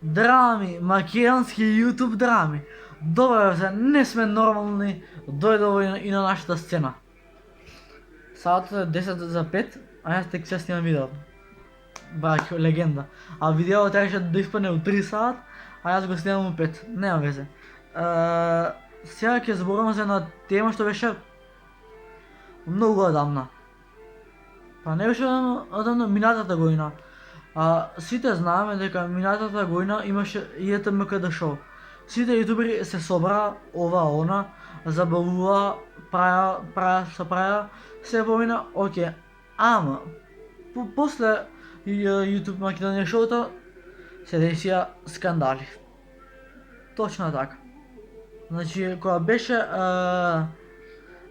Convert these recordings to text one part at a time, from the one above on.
драми, македонски YouTube драми. Добре, се, не сме нормални, дојдово и на нашата сцена. Саат е 10 за 5, а јас тек сега снимам видео. Бак, легенда. А видеото трябваше да испадне у 3 саат, а јас го снимам у 5. Нема везе. Сега ќе зборувам за една тема што беше многу одамна. Па не беше одамна, минатата година. Сите знаеме дека минатата година имаше ЈТМКД шоу. Сите јутубери се собра, ова, она, забавува, праја, се помина, окей. Ама, после YouTube Македонија шоуто се десија скандали. Точно така. Значи, кога беше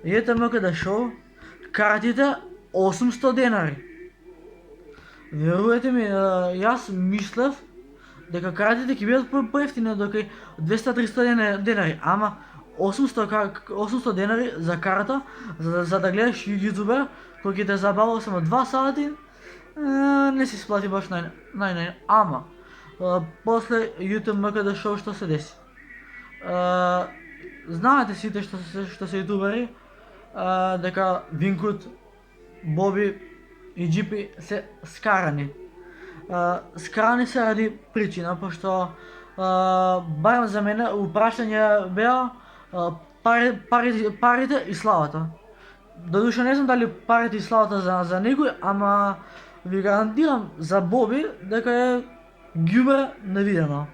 ЈТМКД шоу, картите 800 денари. Верувате ми, јас мислев дека картите ќе бидат поевтини, дока 200-300 денари, ама 800 денари за карта, за да гледаш јутубер кој ќе те забавува само 2 сати, не се сплати баш нај. Ама, после ЈТМКД шоу што се деси? Знаете сите што се јутубери, дека Винкут, Боби и Джипи се скарани. Скарани се ради причина, пошто барем за мене упрашање беа парите и славата. Додуше не знам дали парите и славата за некој, ама ви гарантирам за Боби дека е ѓубер невидено.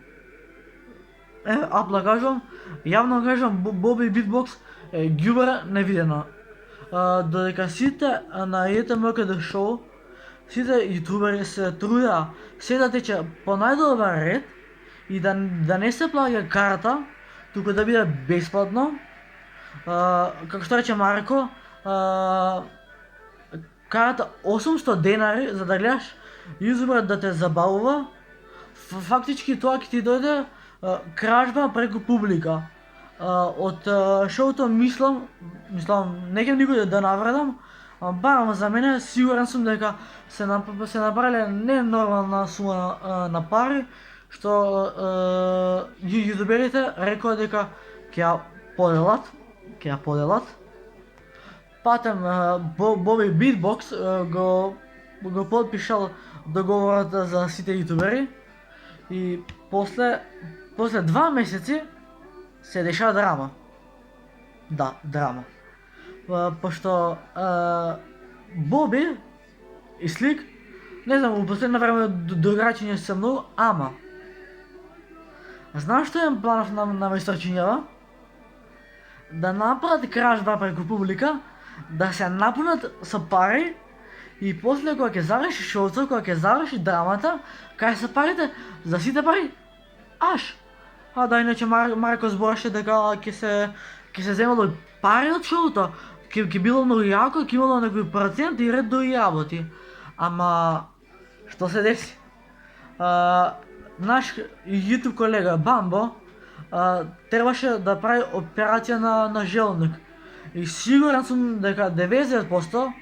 Апла кажувам, јавно кажувам, Боби Битбокс е ѓубер невидено. Додека сите на ЈТМКД шоу, сите јутубери се трудеа се да тече по најдобар ред и да не се плаќа карта, туку да биде бесплатно. Како што рече Марко, карата 800 денари за да гледаш јутубер да те забавува, фактички тоа ќе ти дојде кражба преку публика. Од шоуто мислам, не ќе никој да навредам, барам за мене сигурен сум дека се направиле ненормална сума на пари, што јутуберите рекоа дека ќе ја поделат. Патем Боби Битбокс го подпишал договорот за сите јутубери и после 2 месеци се деша драма. Да, драма. Пошто Боби и Слик, не знам, у последно време доиграчење се многу, ама знаеш што имам планов на месторчињава? Да направат кражба преку публика, да се напунат со пари и после кога ќе заврши шоуто, кога ќе заврши драмата, кај се парите, за сите пари, аш. Да, иначе Марко збореше дека ќе се земало пари од шоуто, ќе било многу јако, ќе имало некој процент и ред до јаботи. Ама, што се деси? Наш YouTube колега Бамбо требаше да прави операција на желник. И сигурен сум дека 90%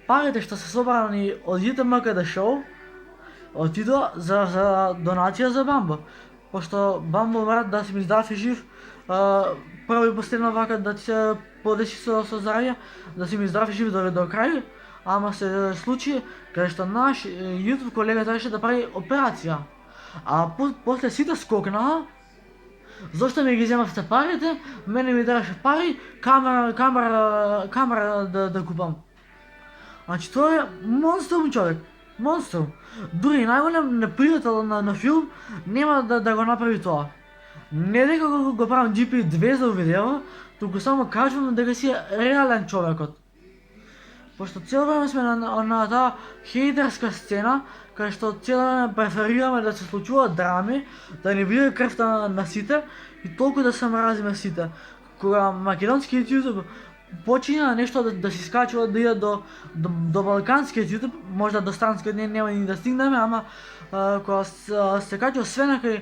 парите што се собрани од ЈТМКД шоу отидоа за донација за Бамбо. Пошто Бамбо брат да си ми здрав и жив, прво и последно вака да ти се подеси со здравје, да си ми здрав и жив до крај, ама се случи каде што наш YouTube колега требаше да прави операција. А после сите скокнаа, зошто ми ги земавте парите, мене ми требаше пари, камера да купам. Значи тоа е монструм човек, монструм. Дури најголем непријател на филм нема да го направи тоа. Не дека го правам GP2 за видео, туку само кажувам дека си е реален човекот. Пошто цело време сме на таа хејтерска сцена, кај што цело време преферираме да се случуваат драми, да не биде крвта на сите и толку да се мразиме сите. Кога македонскиот YouTube почина нешто да си скачува да иде до балканскиот YouTube, можда до странскиот нема ни да стигнеме, ама кога се качува све на кај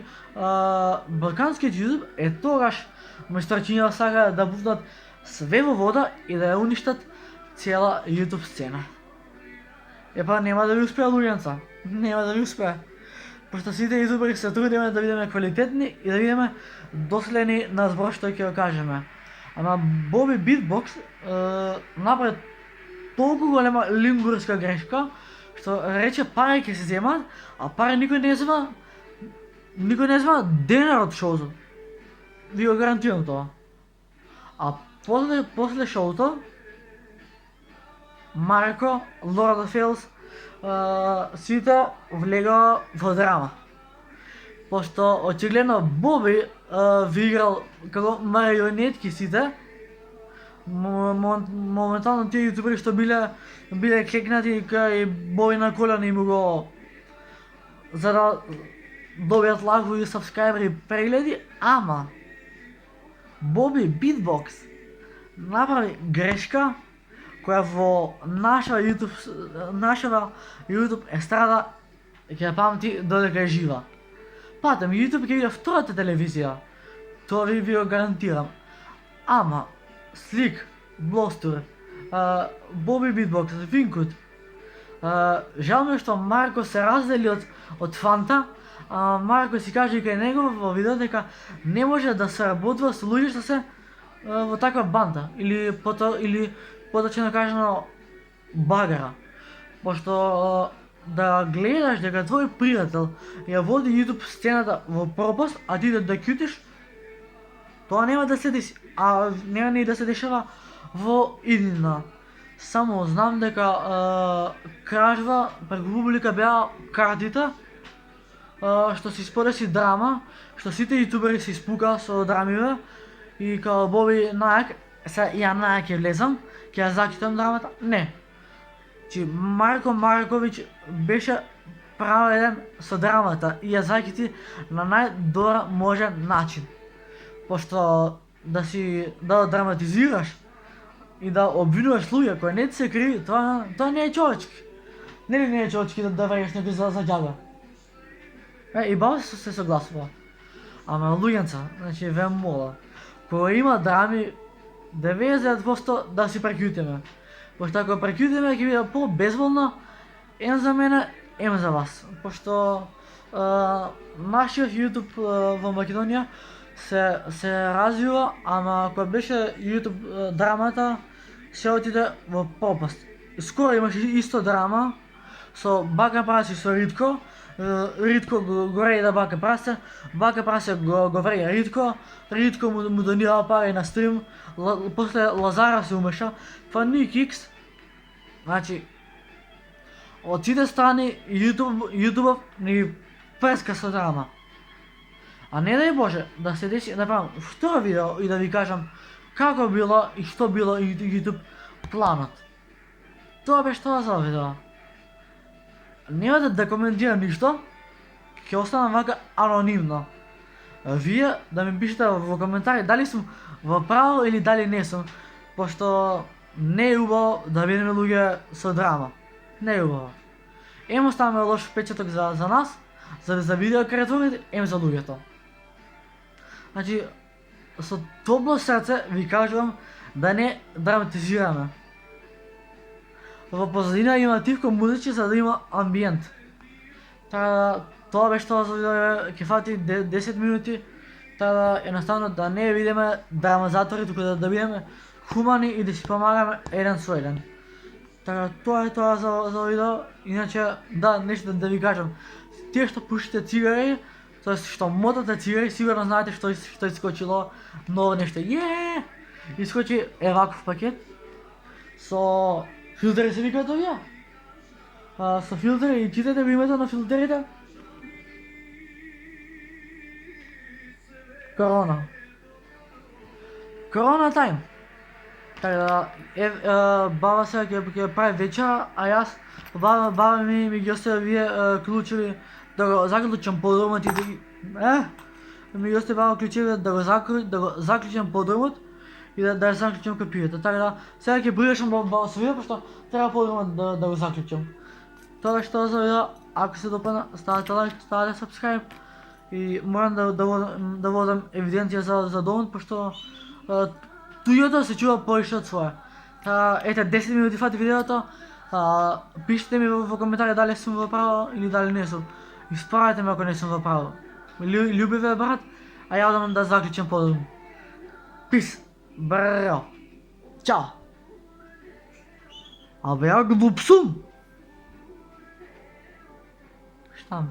балканскиот YouTube, тогаш месторчињава сака да бутнат све во вода и да ја уништат цела YouTube сцена. Епа нема да ви успее луѓенца, нема да ви успее. пошто сите ютубери се трудиме да бидеме квалитетни и да бидеме доследни на збор што ќе го кажеме. Ама Боби Битбокс направи толку голема лингурска грешка, што рече пари ќе се земат, а пари никој не зема денар од шоуто. Ви го гарантирам тоа. А после шоуто, Марко, Лорд оф Фелс, сите влегаа во драма. Пошто очигледно Боби ви играл како марионетки сите, моментално тие ютубери што биле клекнати кај Боби на колена и му го за да добијат лайкови, сабскрайбери, прегледи, ама Боби Битбокс направи грешка која во нашава YouTube естрада ќе ја памти додека е жива. Патем, YouTube ќе биде втората телевизија, тоа ви го гарантирам. Ама, Слик, Блостур, Боби Битбокс, Винкут, жал ми што Марко се раздели од Фанта, Марко си каже кај него во видео дека не може да се работува со луѓе што се во таква банда или поточно кажано багара. Пошто да гледаш дека твој пријател ја води YouTube сцената во пропаст, а ти да кјутиш, тоа нема да се деси, а нема ни да се дешава во иднина. Само знам дека кражба преку публика беа картите, што се исподеси драма, што сите ютубери се испука со драмиве и као Боби најак, сега ја најак ќе влезам, ќе ја закитам драмата, не. Чи Марко Марковиќ беше праведен со драмата и ја закити на најдобар можен начин. Пошто да драматизираш и да обвинуваш луѓе кои не ти се криви, тоа не е човечки. Нели не е човечки да врееш некој за џабе? И баба се согласува. Ама луѓенца, значи ве мола, кога има драми, 99% да си прекјутиме. Пошто ако прекјутиме ќе биде по-безболно, ем за мене, ем за вас. Пошто нашиот YouTube во Македонија се развива, ама кога беше YouTube драмата, се отиде во пропаст. Скоро имаше исто драма со Бака Прасе со Ритко. Ритко го реда Бака Прасе, Бака Прасе го вреја Ритко му донира пари на стрим, после Лазара се умеша, па Ник Икс. Значи, од сите страни YouTube ни преска со драма. А не дај Боже да се деси, направам второ видео и да ви кажам како било и што било YouTube планот. Тоа беше тоа за видео. Нема да коментирам ништо, ќе останам вака анонимно. Вие да ми пишете во коментари дали сум во право или дали не сум, пошто не е убаво да бидеме луѓе со драма. Не е убаво. Ем оставаме лош впечаток за нас, за видео креатурите, ем за луѓето. Значи, со топло срце ви кажувам да не драматизираме. Во позадина има тивко музичи за да има амбиент. Тоа беше тоа за видео, ќе фати 10 минути, така да едноставно да не видиме драмазатори, туку да бидеме хумани и да си помагаме еден со еден. Така тоа е тоа за видео, иначе да, нешто да ви кажам. Тие што пушите цигари, тоест што мотате цигари, сигурно знаете што искочило ново нешто. Искочи еваков пакет со филтери се викаат овие. Со филтери и читате го името на филтерите. Корона тайм. Така да, баба сега ќе прави вечера, а јас, баба ми ги оставя вие клучеви да го заклучам подромот и да ми ги оставя баба клучеви да го заклучам подромот и да ја заклучам капијата. Така да, сега ќе бригашам баба со видео, пошто треба подромот да го заклучам. Тоа беше тоа за видео, ако се допадна, ставате лайк, ставате subscribe и морам да водам евиденција за домот, пошто туѓото се чува повеќе од своје. Ете, 10 минути фати видеото, пишете ми во коментари дали сум во право или дали не сум. Ispravite me ako nisam v pravu. Ljubi brat, a ja da vam da zaključim podobno. Peace, bro. Ćao. A ja glupsum. Šta?